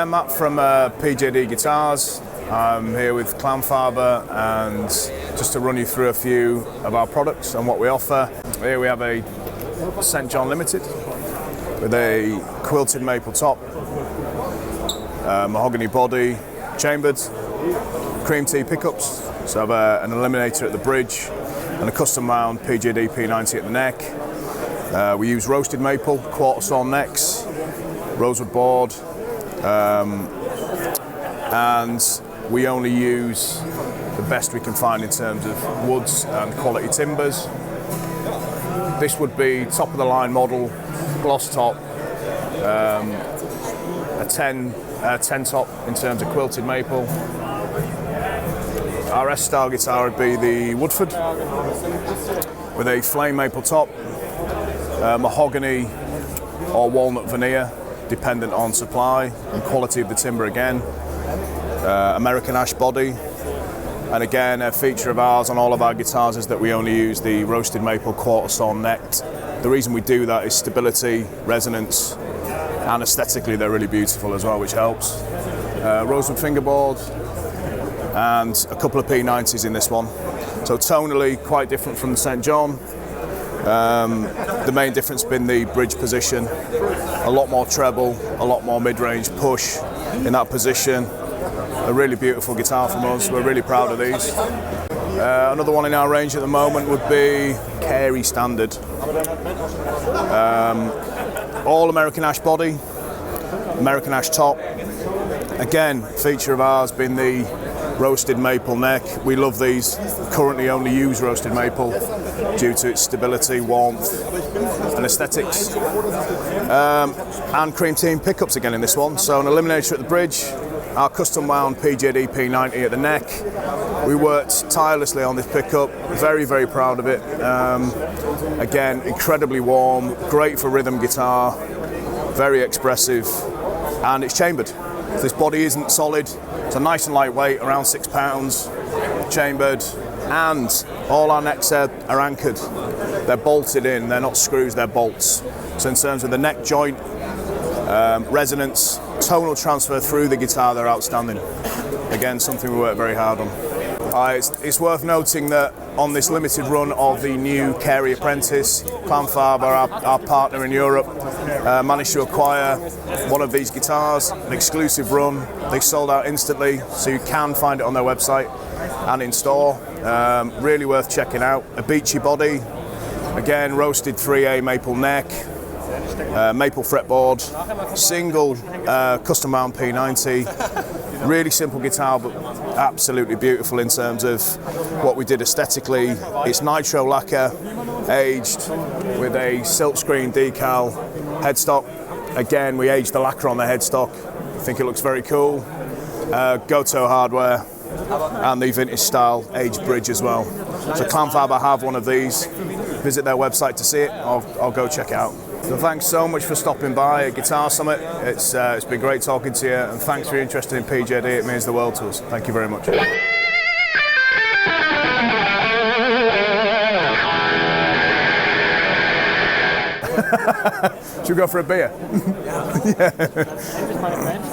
Hi, I'm Matt from PJD Guitars. I'm here with Klangfarbe, and just to run you through a few of our products and what we offer. Here we have a St. John Limited with a quilted maple top, mahogany body, chambered, cream tea pickups, so I have an eliminator at the bridge and a custom wound PJD P90 at the neck. We use roasted maple, quarter sawn necks, rosewood board, and we only use the best we can find in terms of woods and quality timbers. This would be top of the line model, gloss top, a 10 top in terms of quilted maple. Our S-style guitar would be the Woodford with a flame maple top, mahogany or walnut veneer, dependent on supply and quality of the timber again. American ash body, and again a feature of ours on all of our guitars is that we only use the roasted maple quarter sawn necked. The reason we do that is stability, resonance, and aesthetically they're really beautiful as well, which helps. Rosewood fingerboard and a couple of P90s in this one. So tonally quite different from the St. John. The main difference being the bridge position, a lot more treble, a lot more mid-range push in that position. A really beautiful guitar from us, we're really proud of these. Another one in our range at the moment would be Carey Standard. All American ash body, American ash top. Again, feature of ours being the roasted maple neck. We love these, currently only use roasted maple due to its stability, warmth and aesthetics. And cream tea pickups again in this one. So an eliminator at the bridge, our custom wound PJD P90 at the neck. We worked tirelessly on this pickup, very, very proud of it. Again, incredibly warm, great for rhythm guitar, very expressive, and it's chambered. This body isn't solid, so nice and lightweight, around 6 pounds, chambered, and all our necks are anchored. They're bolted in, they're not screws, they're bolts. So in terms of the neck joint, resonance, tonal transfer through the guitar, they're outstanding. Again, something we work very hard on. It's worth noting that on this limited run of the new Carey Apprentice, Klangfarbe, our partner in Europe, managed to acquire one of these guitars, an exclusive run. They sold out instantly, so you can find it on their website and in store. Really worth checking out. A beachy body, again roasted 3A maple neck, maple fretboard, single custom wound P90. Really simple guitar, but absolutely beautiful in terms of what we did aesthetically. It's nitro lacquer, aged with a silkscreen decal headstock. Again, we aged the lacquer on the headstock. I think it looks very cool. Goto hardware and the vintage style aged bridge as well. So Klangfarbe have one of these. Visit their website to see it. I'll go check it out. So thanks so much for stopping by at Guitar Summit. It's been great talking to you, and thanks for your interest in PJD. It means the world to us. Thank you very much. Should we go for a beer? Yeah.